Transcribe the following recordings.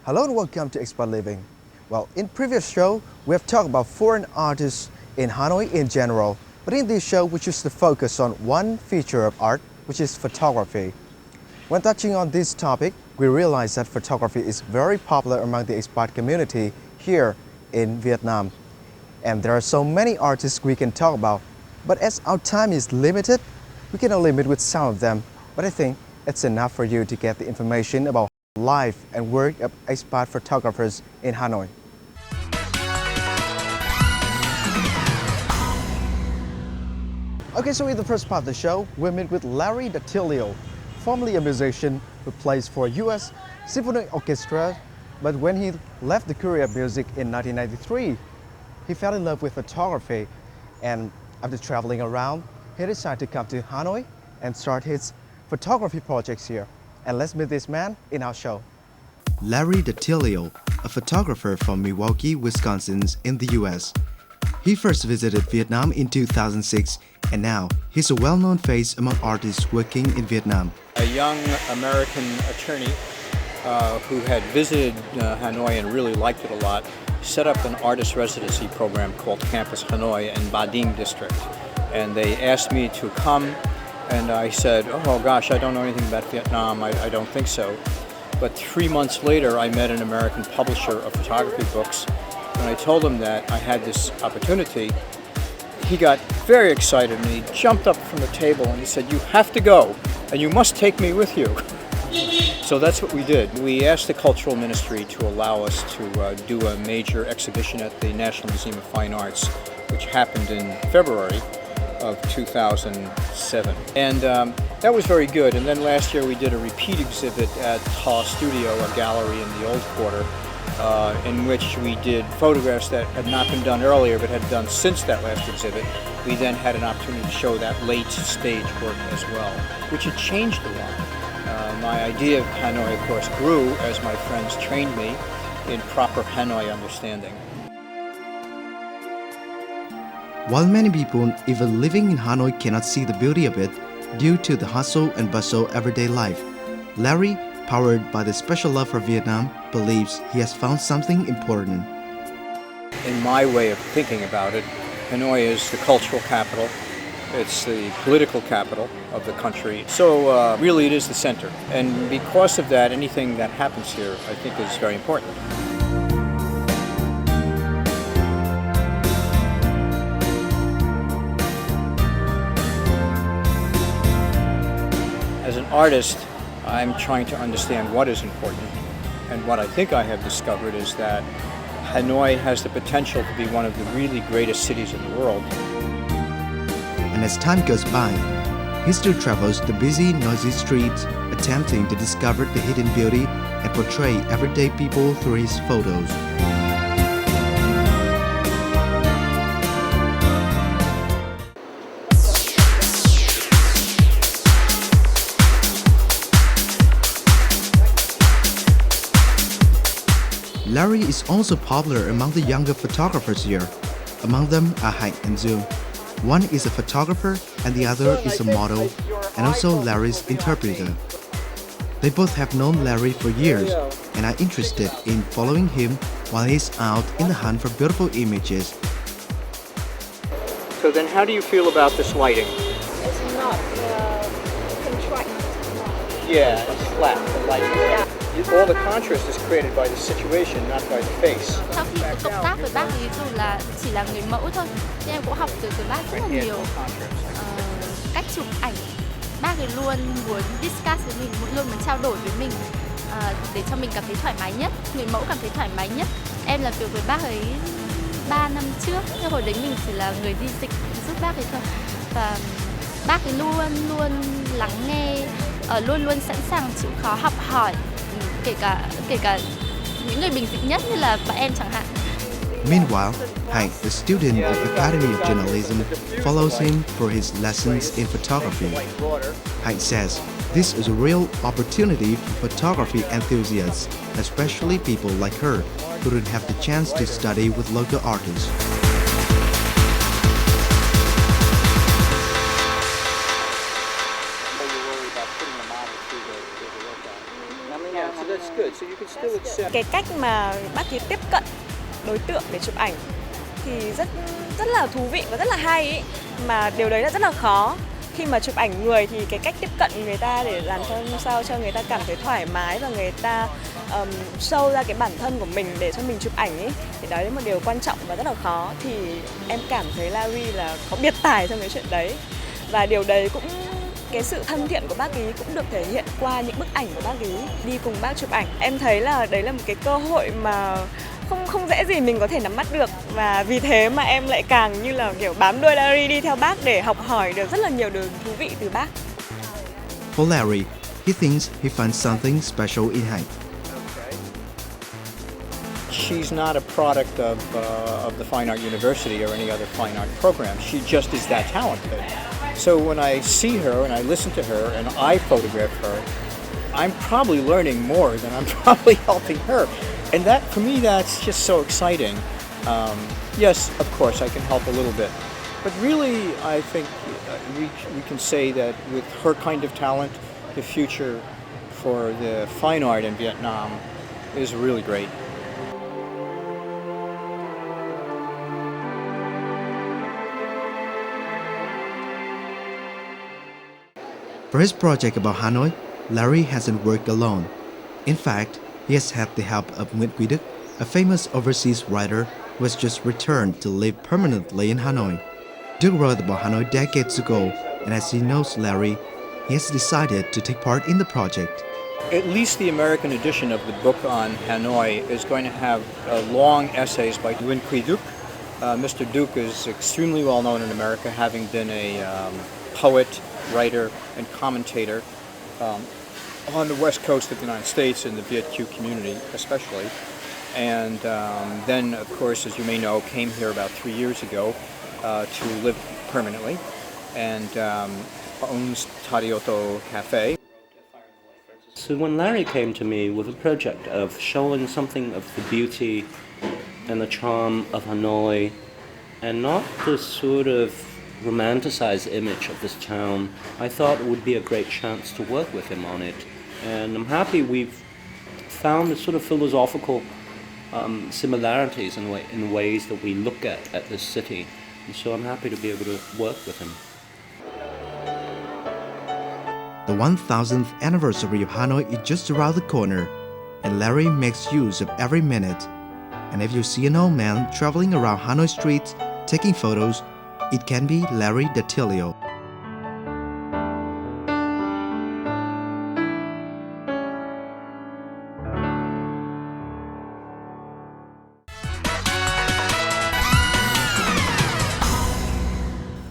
Hello and welcome to Expat Living. Well, in previous show, we have talked about foreign artists in Hanoi in general, but in this show, we choose to focus on one feature of art, which is photography. When touching on this topic, we realize that photography is very popular among the expat community here in Vietnam. And there are so many artists we can talk about, but as our time is limited, we can only meet with some of them. But I think it's enough for you to get the information about life and work of expat photographers in Hanoi. Okay, so in the first part of the show, we meet with Larry Dakin, formerly a musician who plays for U.S. Symphony Orchestra, but when he left the career of music in 1993, he fell in love with photography, and after traveling around, he decided to come to Hanoi and start his photography projects here. And let's meet this man in our show. Larry Dakin, a photographer from Milwaukee, Wisconsin in the US. He first visited Vietnam in 2006 and now he's a well-known face among artists working in Vietnam. A young American attorney who had visited Hanoi and really liked it a lot set up an artist residency program called Campus Hanoi in Ba Dinh district. And they asked me to come. And I said, oh gosh, I don't know anything about Vietnam, I don't think so. But 3 months later, I met an American publisher of photography books. When I told him that I had this opportunity, he got very excited and he jumped up from the table and he said, you have to go and you must take me with you. So that's what we did. We asked the Cultural Ministry to allow us to do a major exhibition at the National Museum of Fine Arts, which happened in February of 2007. And that was very good. And then last year we did a repeat exhibit at Ta Studio, a gallery in the Old Quarter, in which we did photographs that had not been done earlier but had been done since that last exhibit. We then had an opportunity to show that late stage work as well, which had changed a lot. My idea of Hanoi, of course, grew as my friends trained me in proper Hanoi understanding. While many people, even living in Hanoi, cannot see the beauty of it due to the hustle and bustle everyday life, Larry, powered by the special love for Vietnam, believes he has found something important. In my way of thinking about it, Hanoi is the cultural capital. It's the political capital of the country. So really it is the center. And because of that, anything that happens here, I think, is very important. As an artist, I'm trying to understand what is important. And what I think I have discovered is that Hanoi has the potential to be one of the really greatest cities in the world. And as time goes by, he still travels the busy, noisy streets, attempting to discover the hidden beauty and portray everyday people through his photos. Larry is also popular among the younger photographers here. Among them are Hạnh and Zoom. One is a photographer and the other is a model, and also Larry's interpreter. They both have known Larry for years and are interested in following him while he's out in the hunt for beautiful images. So then how do you feel about this lighting? It's not contract. Yeah, it's flat, the lighting. Yeah. All the contrast is created by the situation, not by the face. Sau khi cộng tác với bác ấy dù là chỉ là người mẫu thôi, nhưng em cũng học từ bác rất là nhiều cách chụp ảnh. Bác ấy luôn muốn discuss với mình, luôn muốn trao đổi với mình để cho mình cảm thấy thoải mái nhất, người mẫu cảm thấy thoải mái nhất. Em làm việc với bác ấy 3 năm trước, nhưng hồi đấy mình chỉ là người đi dịch giúp bác ấy thôi. Và bác ấy luôn lắng nghe, luôn sẵn sàng chịu khó học hỏi. Kể cả những người bình dị nhất như là bạn em chẳng hạn. Meanwhile, Hạnh, a student at the Academy of Journalism, follows him for his lessons in photography. Hạnh says this is a real opportunity for photography enthusiasts, especially people like her, who don't have the chance to study with local artists. That's good. good. So you can still accept. Cái cách mà bác ấy tiếp cận đối tượng để chụp ảnh thì rất là thú vị và rất là hay ý. Mà điều đấy là rất là khó. Khi mà chụp ảnh người thì cái cách tiếp cận người ta để làm sao cho người ta cảm thấy thoải mái và người ta show ra cái bản thân của mình để cho mình chụp ảnh ấy, thì đấy là một điều quan trọng và rất là khó. Thì em cảm thấy Larry là có biệt tài trong cái chuyện đấy, và điều đấy cũng, cái sự thân thiện của bác ý cũng được thể hiện qua những bức ảnh của bác ý đi cùng bác chụp ảnh. Em thấy là đấy là một cái cơ hội mà không dễ gì mình có thể nắm bắt được, và vì thế mà em lại càng như là kiểu bám đuôi Larry đi theo bác để học hỏi được rất là nhiều điều thú vị từ bác. For Larry, he thinks he finds something special in Hank. She's not a product of the Fine Art University or any other fine art program. She just is that talented. So when I see her and I listen to her and I photograph her, I'm probably learning more than I'm probably helping her. And that, for me, that's just so exciting. Yes, of course, I can help a little bit. But really, I think we can say that with her kind of talent, the future for the fine art in Vietnam is really great. For his project about Hanoi, Larry hasn't worked alone. In fact, he has had the help of Nguyễn Quý Đức, a famous overseas writer who has just returned to live permanently in Hanoi. Đức wrote about Hanoi decades ago, and as he knows Larry, he has decided to take part in the project. At least the American edition of the book on Hanoi is going to have long essays by Nguyễn Quý Đức. Mr. Duke is extremely well known in America, having been a poet, writer, and commentator on the west coast of the United States in the Viet Q community especially. And then, of course, as you may know, came here about 3 years ago to live permanently, and owns Tarioto Cafe. So when Larry came to me with a project of showing something of the beauty and the charm of Hanoi, and not this sort of romanticized image of this town, I thought it would be a great chance to work with him on it. And I'm happy we've found the sort of philosophical similarities in ways that we look at this city. And so I'm happy to be able to work with him. The 1000th anniversary of Hanoi is just around the corner, and Larry makes use of every minute. And if you see an old man traveling around Hanoi streets taking photos, it can be Larry Datilio.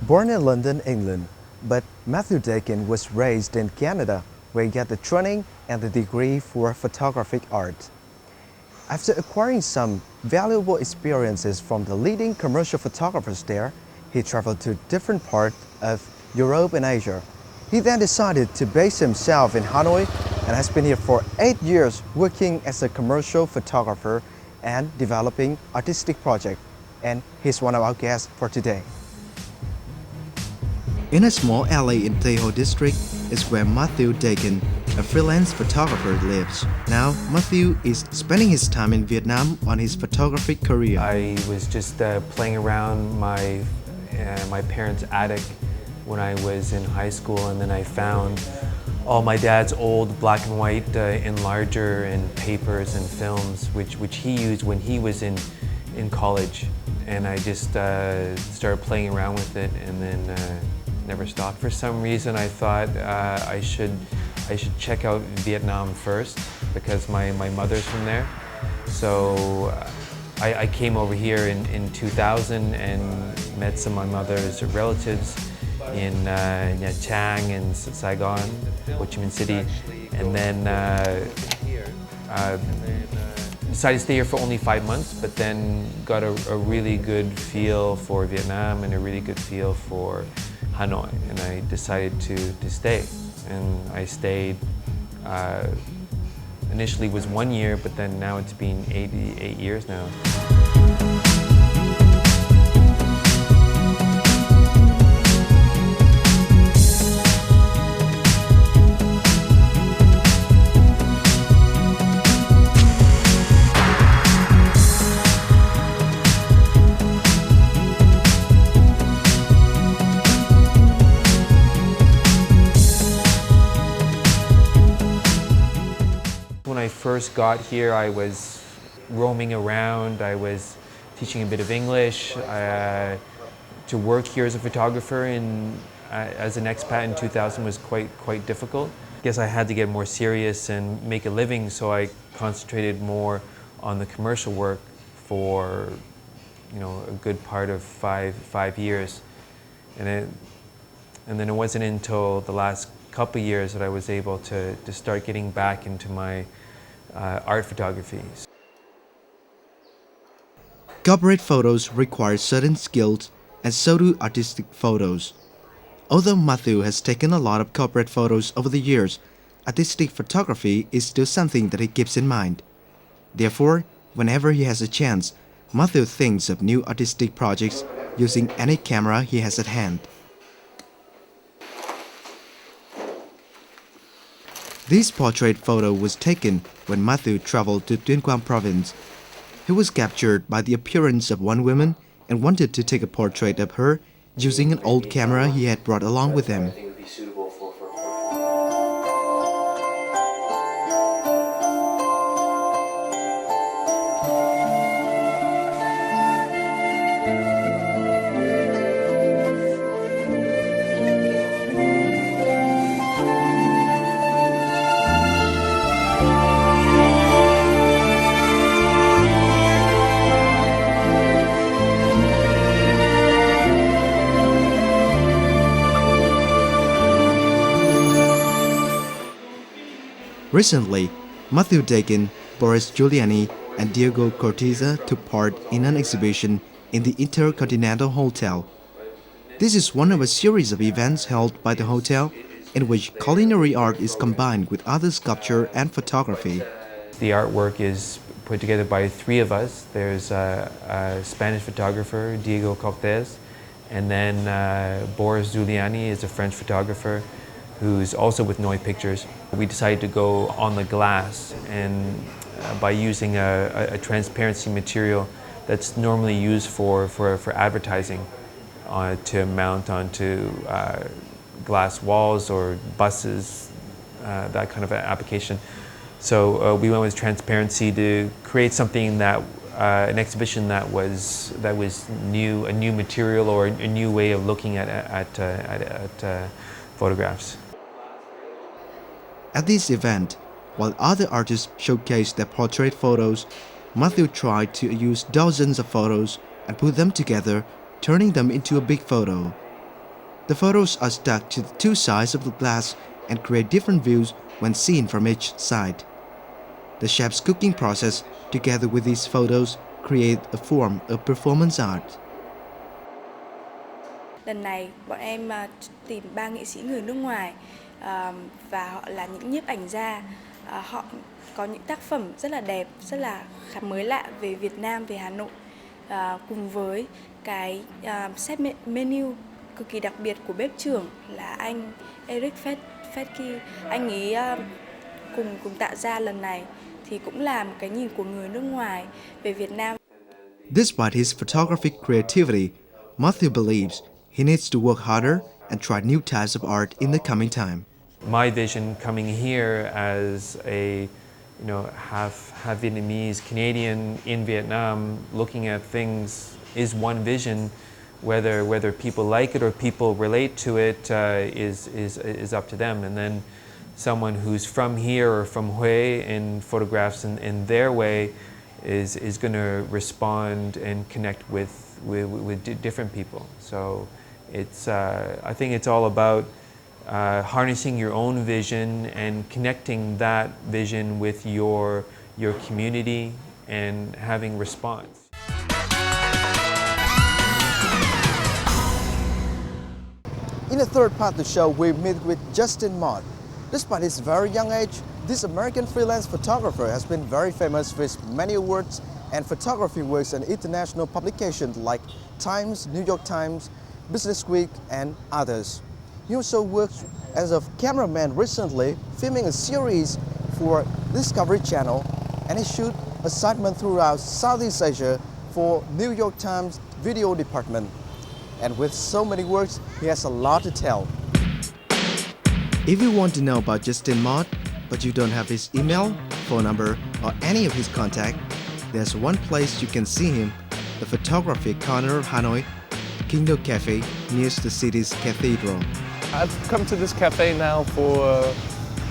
Born in London, England, but Matthew Dakin was raised in Canada, where he got the training and the degree for photographic art. After acquiring some valuable experiences from the leading commercial photographers there, he traveled to different parts of Europe and Asia. He then decided to base himself in Hanoi and has been here for 8 years working as a commercial photographer and developing artistic projects. And he's one of our guests for today. In a small alley in Tây Hồ district is where Matthew Dakin, a freelance photographer, lives. Now, Matthew is spending his time in Vietnam on his photography career. I was just playing around my parents' attic when I was in high school, and then I found all my dad's old black and white enlarger and papers and films, which he used when he was in college. And I just started playing around with it, and then never stopped. For some reason, I thought I should check out Vietnam first because my mother's from there. So I came over here in 2000 and met some of my mother's relatives in Nha Trang and Saigon, Ho Chi Minh City, and then decided to stay here for only 5 months, but then got a really good feel for Vietnam and a really good feel for Hanoi, and I decided to stay. And I stayed, initially was 1 year, but then now it's been 8 years now. first got here, I was roaming around. I was teaching a bit of English. To work here as a photographer as an expat in 2000 was quite difficult. I guess I had to get more serious and make a living, so I concentrated more on the commercial work for a good part of five years, and then it wasn't until the last couple of years that I was able to start getting back into my art photography. Corporate photos require certain skills, and so do artistic photos. Although Matthew has taken a lot of corporate photos over the years, artistic photography is still something that he keeps in mind. Therefore, whenever he has a chance, Matthew thinks of new artistic projects using any camera he has at hand. This portrait photo was taken when Matthew traveled to Tuyên Quang province. He was captured by the appearance of one woman and wanted to take a portrait of her using an old camera he had brought along with him. Recently, Matthew Dakin, Boris Giuliani, and Diego Corteza took part in an exhibition in the Intercontinental Hotel. This is one of a series of events held by the hotel in which culinary art is combined with other sculpture and photography. The artwork is put together by three of us. There's a Spanish photographer, Diego Cortez, and then Boris Giuliani is a French photographer who's also with Noi Pictures. We decided to go on the glass, and by using a transparency material that's normally used for advertising to mount onto glass walls or buses, that kind of application. So we went with transparency to create something that an exhibition that was new, a new material or a new way of looking at photographs. At this event, while other artists showcased their portrait photos, Matthew tried to use dozens of photos and put them together, turning them into a big photo. The photos are stuck to the two sides of the glass and create different views when seen from each side. The chef's cooking process, together with these photos, create a form of performance art. Lần này, bọn em tìm 3 nghệ sĩ người nước ngoài và họ là những nhiếp ảnh gia. Họ có những tác phẩm rất là đẹp, rất là mới lạ về Việt Nam, về Hà Nội, cùng với cái set menu cực kỳ đặc biệt của bếp trưởng là anh Eric Fetke. Anh ấy cùng tạo ra lần này thì cũng là một cái nhìn của người nước ngoài về Việt Nam. Despite his photographic creativity, Matthew believes he needs to work harder and try new types of art in the coming time. My vision coming here as a half Vietnamese Canadian in Vietnam, looking at things is one vision. Whether people like it or people relate to it is up to them. And then someone who's from here or from Hue and photographs in their way is going to respond and connect with different people. So it's I think it's all about harnessing your own vision and connecting that vision with your community and having response. In the third part of the show, we meet with Justin Mott. Despite his very young age, this American freelance photographer has been very famous with many awards and photography works in international publications like Times, New York Times, Business Week, and others. He also worked as a cameraman recently, filming a series for Discovery Channel, and he shot assignments throughout Southeast Asia for New York Times video department. And with so many works, he has a lot to tell. If you want to know about Justin Mott, but you don't have his email, phone number or any of his contact, there's one place you can see him, the photography corner of Hanoi, Kingdom Cafe near the city's cathedral. I've come to this cafe now for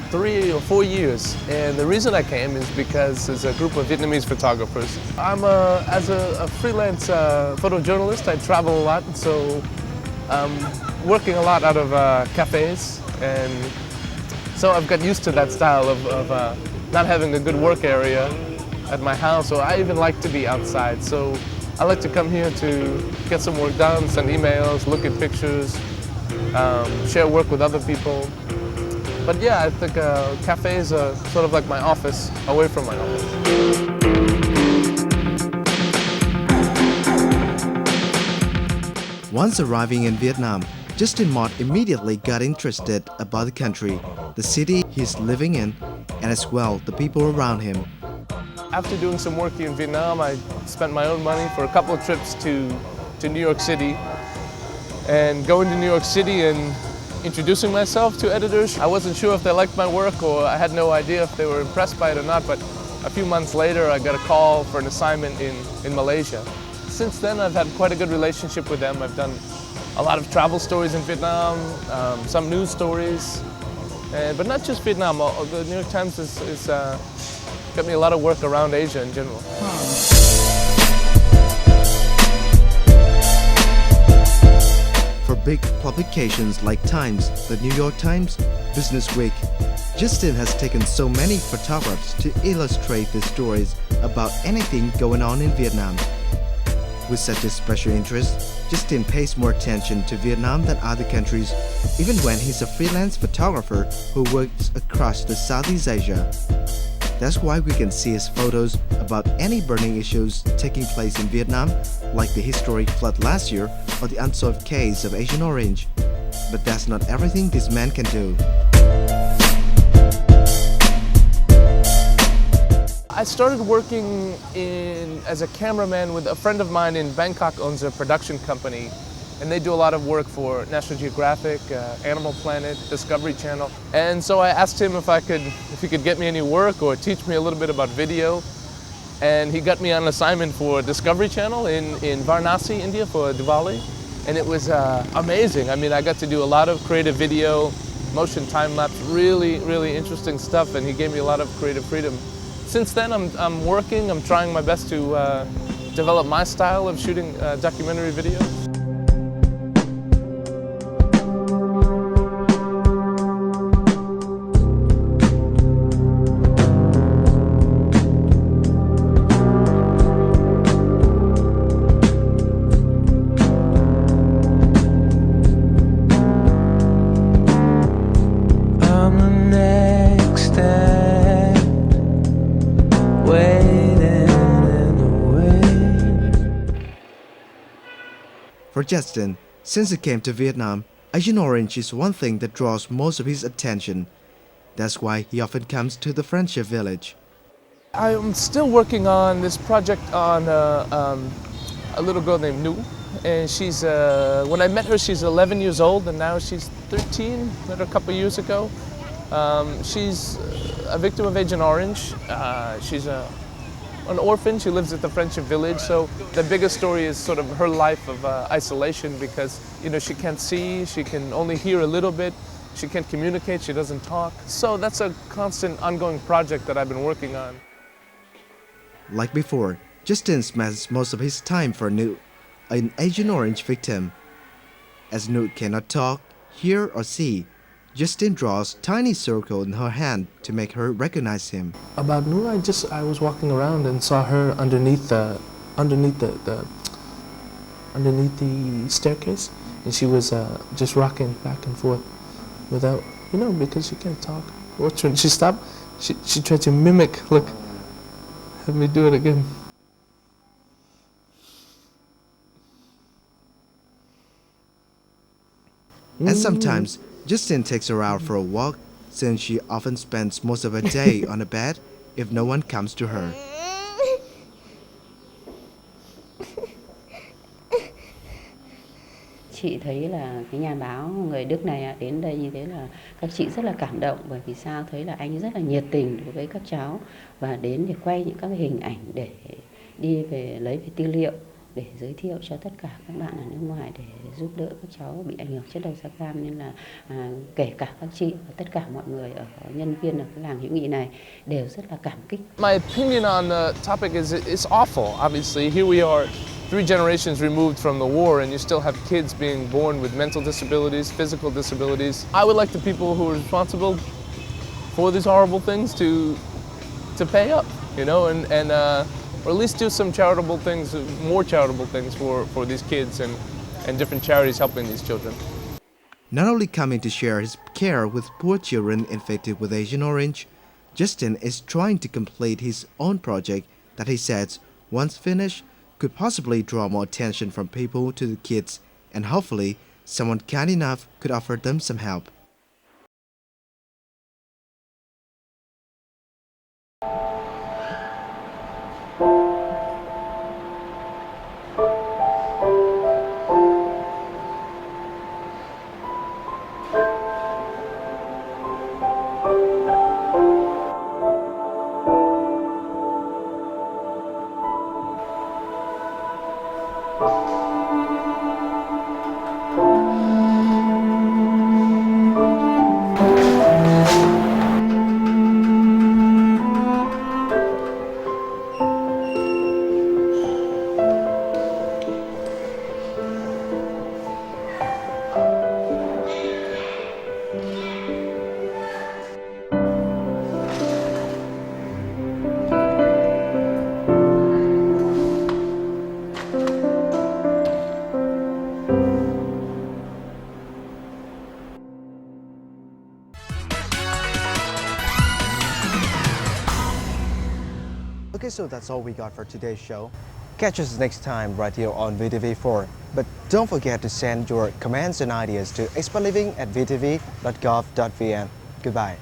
3 or 4 years, and the reason I came is because there's a group of Vietnamese photographers. As a freelance photojournalist, I travel a lot, so I'm working a lot out of cafes, and so I've got used to that style of not having a good work area at my house, so I even like to be outside. So I like to come here to get some work done, send emails, look at pictures, share work with other people. But yeah, I think cafes are sort of like my office, away from my office. Once arriving in Vietnam, Justin Mott immediately got interested about the country, the city he's living in, and as well the people around him. After doing some work here in Vietnam, I spent my own money for a couple of trips to New York City. And going to New York City and introducing myself to editors, I wasn't sure if they liked my work, or I had no idea if they were impressed by it or not, but a few months later I got a call for an assignment in Malaysia. Since then I've had quite a good relationship with them. I've done a lot of travel stories in Vietnam, some news stories, but not just Vietnam. The New York Times is got me a lot of work around Asia in general. For big publications like Times, the New York Times, Business Week, Justin has taken so many photographs to illustrate the stories about anything going on in Vietnam. With such a special interest, Justin pays more attention to Vietnam than other countries, even when he's a freelance photographer who works across the Southeast Asia. That's why we can see his photos about any burning issues taking place in Vietnam, like the historic flood last year or the unsolved case of Agent Orange. But that's not everything this man can do. I started working as a cameraman with a friend of mine in Bangkok, owns a production company, and they do a lot of work for National Geographic, Animal Planet, Discovery Channel. And so I asked him if he could get me any work or teach me a little bit about video. And he got me on assignment for Discovery Channel in Varanasi, India for Diwali. And it was amazing. I mean, I got to do a lot of creative video, motion time-lapse, really, really interesting stuff, and he gave me a lot of creative freedom. Since then, I'm working, I'm trying my best to develop my style of shooting documentary video. For Justin, since he came to Vietnam, Agent Orange is one thing that draws most of his attention. That's why he often comes to the Friendship Village. I'm still working on this project on a little girl named Nu. And she's, when I met her, she's 11 years old, and now she's 13, met her a couple years ago. She's a victim of Agent Orange. She's an orphan. She lives at the Friendship Village. So the biggest story is sort of her life of isolation, because she can't see, she can only hear a little bit, she can't communicate, she doesn't talk. So that's a constant ongoing project that I've been working on. Like before, Justin spends most of his time for Nu, an Agent Orange victim. As Nu cannot talk, hear or see, Justin draws tiny circle in her hand to make her recognize him. About Nu, I was walking around and saw her underneath the staircase, and she was just rocking back and forth without, because she can't talk. When she stopped, she tried to mimic. Look, have me do it again. And sometimes, Justin takes her out for a walk, since she often spends most of her day on a bed if no one comes to her. Chị chị thấy là cái nhà báo người Đức này đến đây như thế là các chị rất là cảm động, bởi vì sao thấy là anh rất là nhiệt tình đối với các cháu và đến để quay những các hình ảnh để đi về lấy về tư liệu để giới thiệu cho tất cả các bạn ở nước ngoài để giúp đỡ các cháu bị ảnh hưởng chất độc da cam, nên là kể cả các chị và tất cả mọi người ở nhân viên ở cái làng hữu nghị này đều rất là cảm kích. My opinion on the topic is it's awful. Obviously, here we are 3 generations removed from the war and you still have kids being born with mental disabilities, physical disabilities. I would like the people who are responsible for these horrible things to pay up, you know, and or at least do some charitable things, more charitable things for these kids and different charities helping these children. Not only coming to share his care with poor children infected with Agent Orange, Justin is trying to complete his own project that he says, once finished, could possibly draw more attention from people to the kids, and hopefully someone kind enough could offer them some help. Okay, so that's all we got for today's show. Catch us next time right here on VTV4. But don't forget to send your comments and ideas to expertliving@vtv.gov.vn. Goodbye.